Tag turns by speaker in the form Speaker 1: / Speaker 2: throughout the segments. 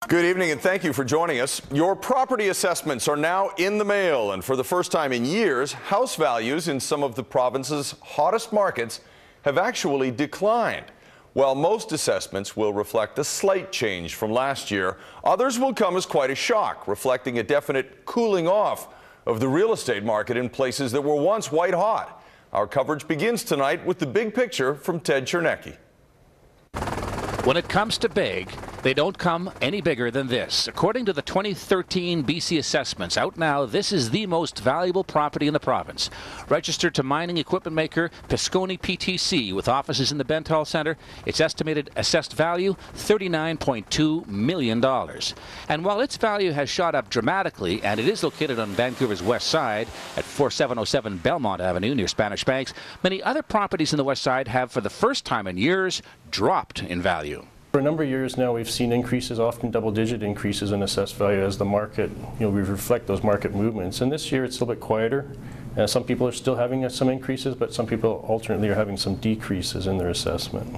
Speaker 1: Good evening and thank you for joining us. Your property assessments are now in the mail, and for the first time in years, house values in some of the province's hottest markets have actually declined. While most assessments will reflect a slight change from last year, others will come as quite a shock, reflecting a definite cooling off of the real estate market in places that were once white hot. Our coverage begins tonight with the big picture from Ted Chernecki.
Speaker 2: When it comes to big, they don't come any bigger than this. According to the 2013 BC assessments out now, this is the most valuable property in the province. Registered to mining equipment maker Pisconi PTC with offices in the Bentall Centre, its estimated assessed value $39.2 million. And while its value has shot up dramatically, and it is located on Vancouver's west side at 4707 Belmont Avenue near Spanish Banks, many other properties in the west side have, for the first time in years, dropped in value.
Speaker 3: For a number of years now, we've seen increases, often double-digit increases in assessed value as the market, we reflect those market movements. And this year, it's a little bit quieter. Some people are still having some increases, but some people alternately are having some decreases in their assessment.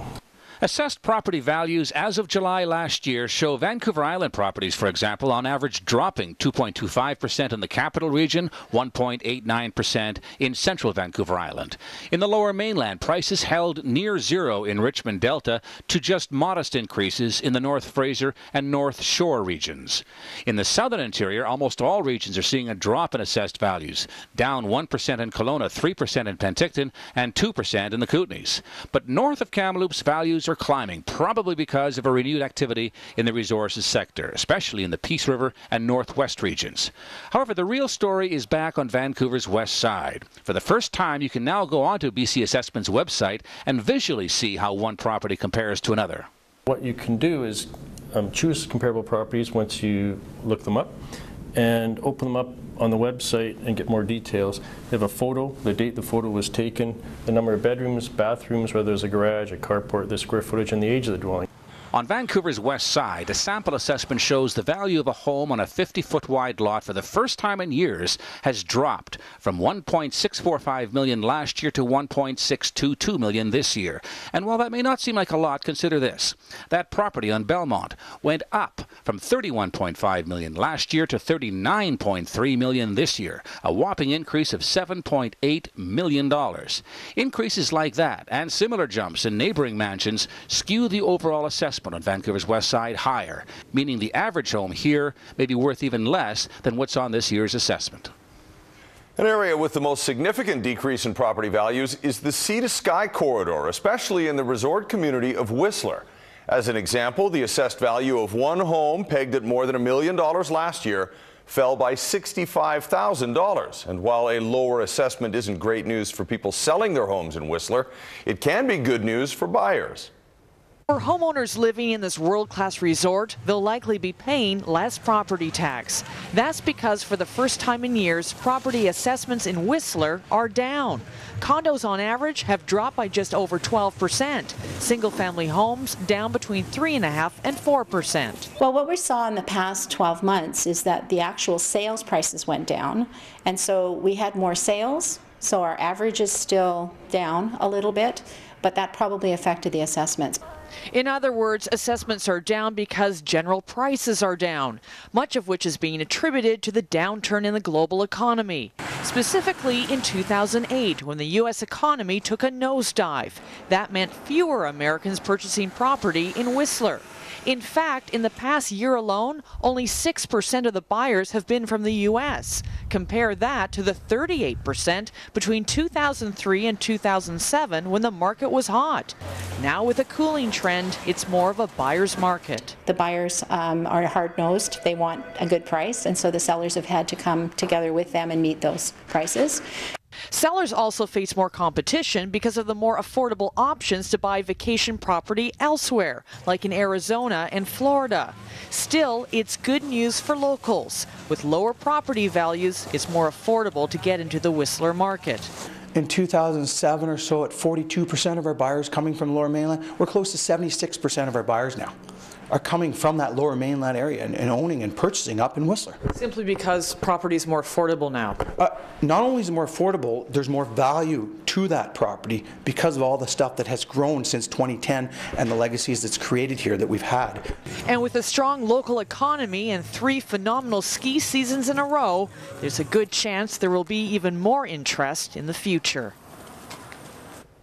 Speaker 2: Assessed property values as of July last year show Vancouver Island properties, for example, on average dropping 2.25% in the capital region, 1.89% in central Vancouver Island. In the lower mainland, prices held near zero in Richmond Delta to just modest increases in the North Fraser and North Shore regions. In the southern interior, almost all regions are seeing a drop in assessed values, down 1% in Kelowna, 3% in Penticton, and 2% in the Kootenays. But north of Kamloops, values are climbing, probably because of a renewed activity in the resources sector, especially in the Peace River and Northwest regions. However, the real story is back on Vancouver's west side. For the first time, you can now go onto BC Assessment's website and visually see how one property compares to another.
Speaker 3: What you can do is choose comparable properties once you look them up and open them up on the website and get more details. They have a photo, the date the photo was taken, the number of bedrooms, bathrooms, whether there's a garage, a carport, the square footage, and the age of the dwelling.
Speaker 2: On Vancouver's west side, a sample assessment shows the value of a home on a 50-foot wide lot for the first time in years has dropped from $1.645 million last year to $1.622 million this year. And while that may not seem like a lot, consider this. That property on Belmont went up from $31.5 million last year to $39.3 million this year, a whopping increase of $7.8 million. Increases like that and similar jumps in neighboring mansions skew the overall assessment on Vancouver's west side higher, meaning the average home here may be worth even less than what's on this year's assessment.
Speaker 1: An area with the most significant decrease in property values is the Sea to Sky corridor, especially in the resort community of Whistler. As an example, the assessed value of one home pegged at more than $1 million last year fell by $65,000. And while a lower assessment isn't great news for people selling their homes in Whistler, it can be good news for buyers.
Speaker 4: For homeowners living in this world-class resort, they'll likely be paying less property tax. That's because for the first time in years, property assessments in Whistler are down. Condos on average have dropped by just over 12%. Single-family homes down between 3.5% and 4%.
Speaker 5: Well, what we saw in the past 12 months is that the actual sales prices went down, and so we had more sales, so our average is still down a little bit, but that probably affected the assessments.
Speaker 4: In other words, assessments are down because general prices are down, much of which is being attributed to the downturn in the global economy. Specifically in 2008, when the U.S. economy took a nosedive. That meant fewer Americans purchasing property in Whistler. In fact, in the past year alone, only 6% of the buyers have been from the U.S. Compare that to the 38% between 2003 and 2007 when the market was hot. Now with a cooling trend, it's more of a buyer's market.
Speaker 5: The buyers are hard-nosed. They want a good price, and so the sellers have had to come together with them and meet those prices.
Speaker 4: Sellers also face more competition because of the more affordable options to buy vacation property elsewhere, like in Arizona and Florida. Still, it's good news for locals. With lower property values, it's more affordable to get into the Whistler market.
Speaker 6: In 2007 or so, at 42% of our buyers coming from the Lower Mainland, we're close to 76% of our buyers now are coming from that lower mainland area and owning and purchasing up in Whistler.
Speaker 4: Simply because property is more affordable now.
Speaker 6: Not only is it more affordable, there's more value to that property because of all the stuff that has grown since 2010 and the legacies that's created here that we've had.
Speaker 4: And with a strong local economy and 3 phenomenal ski seasons in a row, there's a good chance there will be even more interest in the future.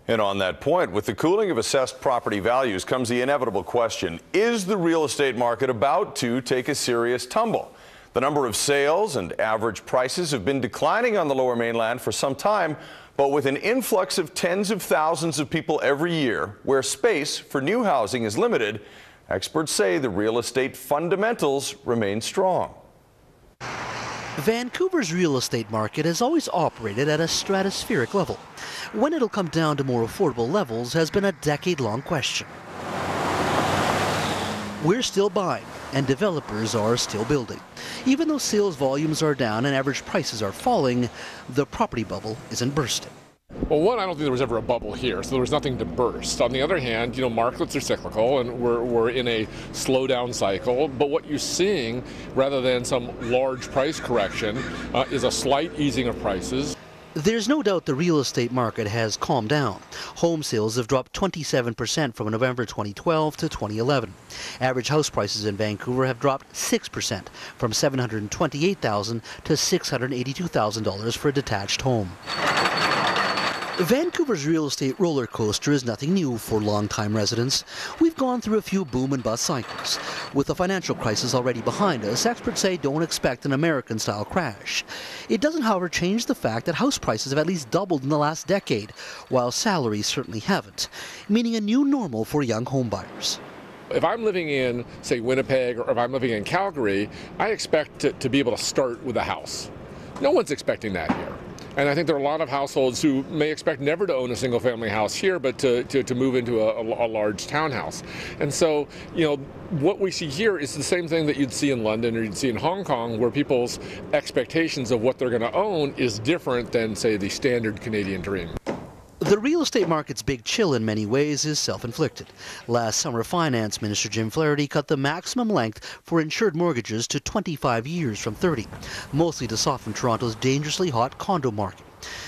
Speaker 1: And on that point, with the cooling of assessed property values comes the inevitable question, is the real estate market about to take a serious tumble? The number of sales and average prices have been declining on the Lower Mainland for some time, but with an influx of tens of thousands of people every year, where space for new housing is limited, experts say the real estate fundamentals remain strong.
Speaker 7: Vancouver's real estate market has always operated at a stratospheric level. When it'll come down to more affordable levels has been a decade-long question. We're still buying, and developers are still building. Even though sales volumes are down and average prices are falling, the property bubble isn't bursting.
Speaker 8: Well, one, I don't think there was ever a bubble here, so there was nothing to burst. On the other hand, markets are cyclical, and we're in a slowdown cycle. But what you're seeing, rather than some large price correction, is a slight easing of prices.
Speaker 7: There's no doubt the real estate market has calmed down. Home sales have dropped 27% from November 2012 to 2011. Average house prices in Vancouver have dropped 6%, from $728,000 to $682,000 for a detached home. Vancouver's real estate roller coaster is nothing new for longtime residents. We've gone through a few boom and bust cycles. With the financial crisis already behind us, experts say don't expect an American-style crash. It doesn't, however, change the fact that house prices have at least doubled in the last decade, while salaries certainly haven't, meaning a new normal for young homebuyers.
Speaker 8: If I'm living in, say, Winnipeg, or if I'm living in Calgary, I expect to be able to start with a house. No one's expecting that here. And I think there are a lot of households who may expect never to own a single-family house here, but to move into a large townhouse. And so, what we see here is the same thing that you'd see in London or you'd see in Hong Kong, where people's expectations of what they're going to own is different than, say, the standard Canadian dream.
Speaker 7: The real estate market's big chill in many ways is self-inflicted. Last summer, Finance Minister Jim Flaherty cut the maximum length for insured mortgages to 25 years from 30, mostly to soften Toronto's dangerously hot condo market,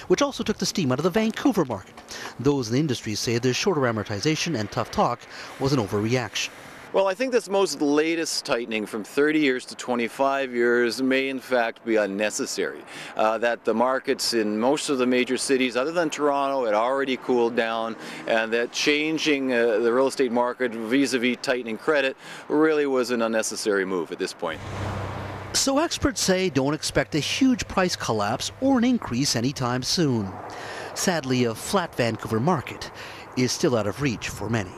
Speaker 7: which also took the steam out of the Vancouver market. Those in the industry say the shorter amortization and tough talk was an overreaction.
Speaker 9: Well, I think this most latest tightening from 30 years to 25 years may in fact be unnecessary. That the markets in most of the major cities other than Toronto had already cooled down, and that changing the real estate market vis-a-vis tightening credit really was an unnecessary move at this point.
Speaker 7: So experts say don't expect a huge price collapse or an increase anytime soon. Sadly, a flat Vancouver market is still out of reach for many.